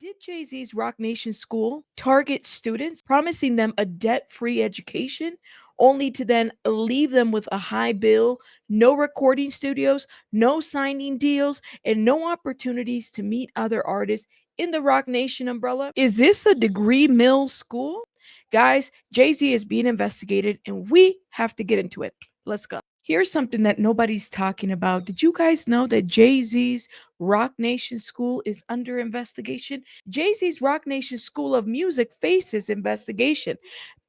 Did JayZ's Roc Nation School target students, promising them a debt free education, only to then leave them with a high bill, no recording studios, no signing deals, and no opportunities to meet other artists in the Roc Nation umbrella? Is this a degree mill school? Guys, JayZ is being investigated and we have to get into it. Let's go. Here's something that nobody's talking about. Did you guys know that JayZ's Roc Nation School is under investigation? JayZ's Roc Nation School of Music faces investigation.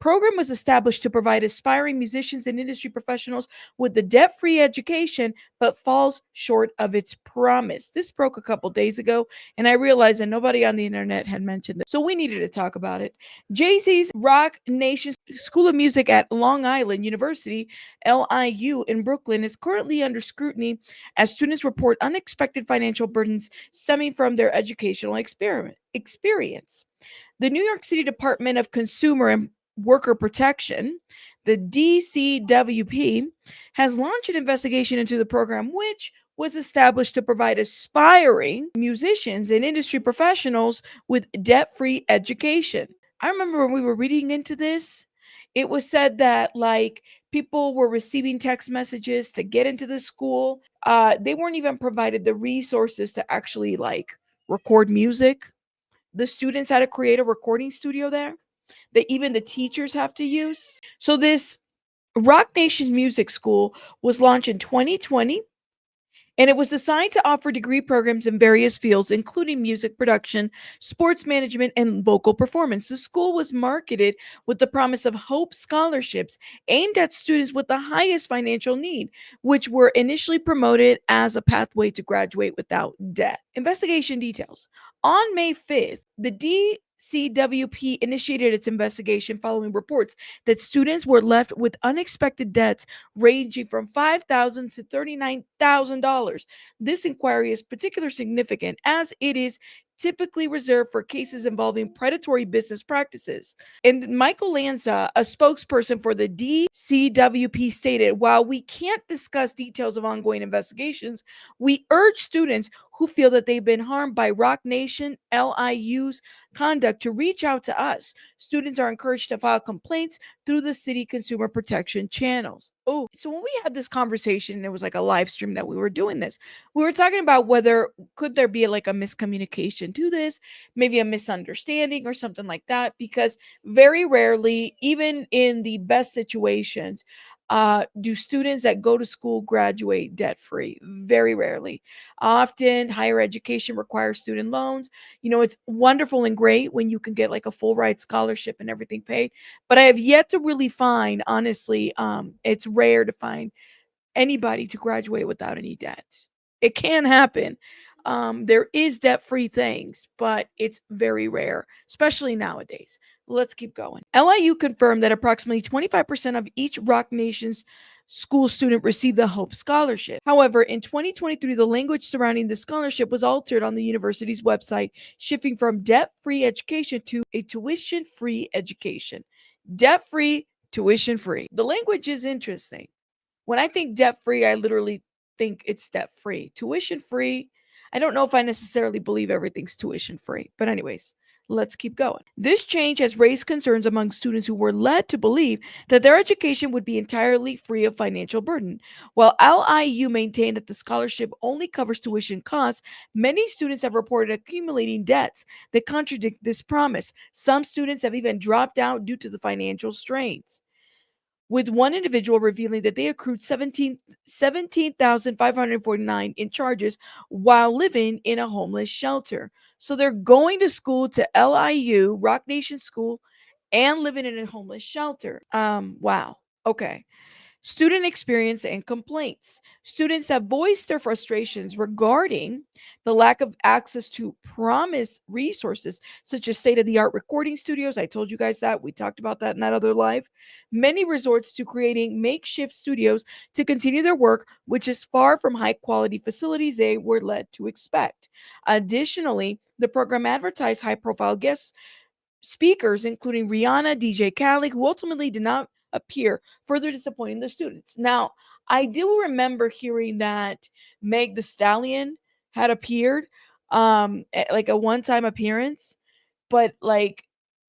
Program was established to provide aspiring musicians and industry professionals with the debt-free education, but falls short of its promise. This broke a couple days ago, and I realized that nobody on the internet had mentioned it, so we needed to talk about it. JayZ's Roc Nation School of Music at Long Island University, LIU in Brooklyn, is currently under scrutiny as students report unexpected financial burdens stemming from their educational experience. The New York City Department of Consumer and Worker Protection, the DCWP, has launched an investigation into the program, which was established to provide aspiring musicians and industry professionals with debt free education. I remember when we were reading into this, it was said that like people were receiving text messages to get into the school. They weren't even provided the resources to actually like record music. The students had to create a recording studio there that even the teachers have to use. So this Roc Nation Music School was launched in 2020, and it was designed to offer degree programs in various fields, including music production, sports management, and vocal performance. The school was marketed with the promise of Hope scholarships aimed at students with the highest financial need, which were initially promoted as a pathway to graduate without debt. Investigation details. On May 5th, the DCWP initiated its investigation following reports that students were left with unexpected debts ranging from $5,000 to $39,000. This inquiry is particularly significant as it is typically reserved for cases involving predatory business practices. And Michael Lanza, a spokesperson for the DCWP, stated, "While we can't discuss details of ongoing investigations, we urge students who feel that they've been harmed by Roc Nation LIU's conduct to reach out to us. Students are encouraged to file complaints through the city consumer protection channels." Oh, so when we had this conversation, and it was like a live stream that we were doing this, we were talking about whether could there be like a miscommunication to this, maybe a misunderstanding or something like that, because very rarely, even in the best situations, do students that go to school graduate debt free? Very rarely. Often, higher education requires student loans. You know, it's wonderful and great when you can get like a full ride scholarship and everything paid. But I have yet to really find, honestly, it's rare to find anybody to graduate without any debt. It can happen. There is debt-free things, but it's very rare, especially nowadays. Let's keep going. LIU confirmed that approximately 25% of each Roc Nation's school student received the Hope Scholarship. However, in 2023, the language surrounding the scholarship was altered on the university's website, shifting from debt-free education to a tuition-free education. Debt-free, tuition-free. The language is interesting. When I think debt free, I literally think it's debt free. Tuition free, I don't know if I necessarily believe everything's tuition free. But, anyways, let's keep going. This change has raised concerns among students who were led to believe that their education would be entirely free of financial burden. While LIU maintained that the scholarship only covers tuition costs, many students have reported accumulating debts that contradict this promise. Some students have even dropped out due to the financial strains, with one individual revealing that they accrued 17,549 in charges while living in a homeless shelter. So they're going to school to LIU, Roc Nation School, and living in a homeless shelter. Wow. Okay. Student experience and complaints. Students have voiced their frustrations regarding the lack of access to promised resources, such as state of the art recording studios. I told you guys that. We talked about that in that other live. Many resorts to creating makeshift studios to continue their work, which is far from high quality facilities they were led to expect. Additionally, the program advertised high profile guest speakers, including Rihanna, DJ Khaled, who ultimately did not appear, further disappointing the students. Now, I do remember hearing that Meg the Stallion had appeared. like a one-time appearance. But like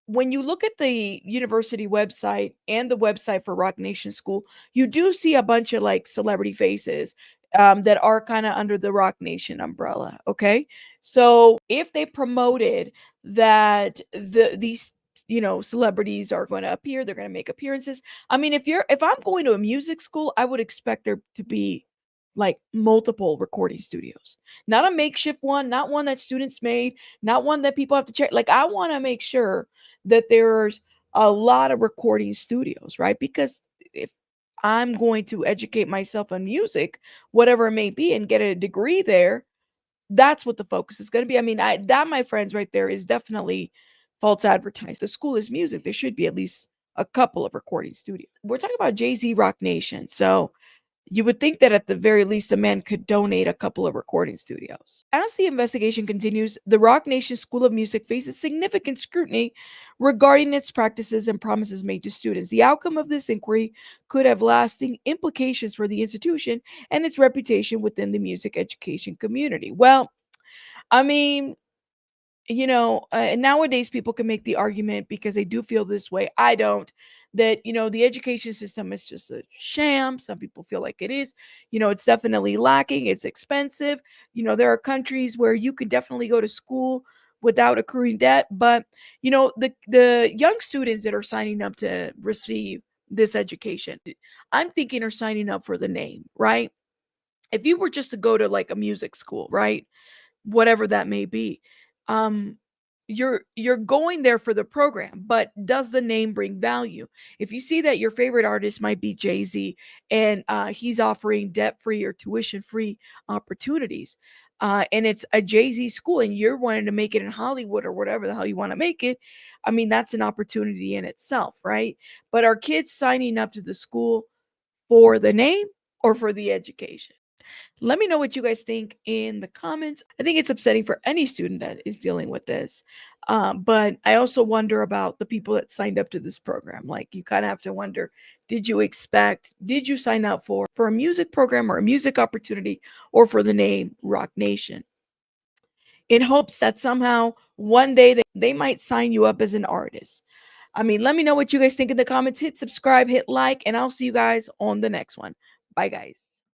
when you look at the university website and the website for Roc Nation School, you do see a bunch of like celebrity faces that are kind of under the Roc Nation umbrella. Okay, so if they promoted that these celebrities are going to appear, they're going to make appearances. I mean, if I'm going to a music school, I would expect there to be like multiple recording studios, not a makeshift one, not one that students made, not one that people have to check. Like, I want to make sure that there's a lot of recording studios, right? Because if I'm going to educate myself on music, whatever it may be, and get a degree there, that's what the focus is going to be. I mean, that, my friends, right there is definitely false advertising. The school is music. There should be at least a couple of recording studios. We're talking about JayZ Roc Nation. So you would think that at the very least, a man could donate a couple of recording studios. As the investigation continues, the Roc Nation School of Music faces significant scrutiny regarding its practices and promises made to students. The outcome of this inquiry could have lasting implications for the institution and its reputation within the music education community. Well, I mean, nowadays people can make the argument because they do feel this way. I don't. That the education system is just a sham. Some people feel like it is. It's definitely lacking. It's expensive. There are countries where you can definitely go to school without accruing debt, but the young students that are signing up to receive this education, I'm thinking are signing up for the name, right? If you were just to go to like a music school, right? Whatever that may be, um you're going there for the program, but does the name bring value? If you see that your favorite artist might be JayZ, and he's offering debt-free or tuition-free opportunities, and it's a JayZ school, and you're wanting to make it in Hollywood or whatever the hell you want to make it, I mean, that's an opportunity in itself, right? But are kids signing up to the school for the name or for the education? Let me know what you guys think in the comments. I think it's upsetting for any student that is dealing with this. But I also wonder about the people that signed up to this program. Like, you kind of have to wonder, did you sign up for a music program or a music opportunity, or for the name Roc Nation, in hopes that somehow one day they might sign you up as an artist? I mean, let me know what you guys think in the comments. Hit subscribe, hit like, and I'll see you guys on the next one. Bye, guys.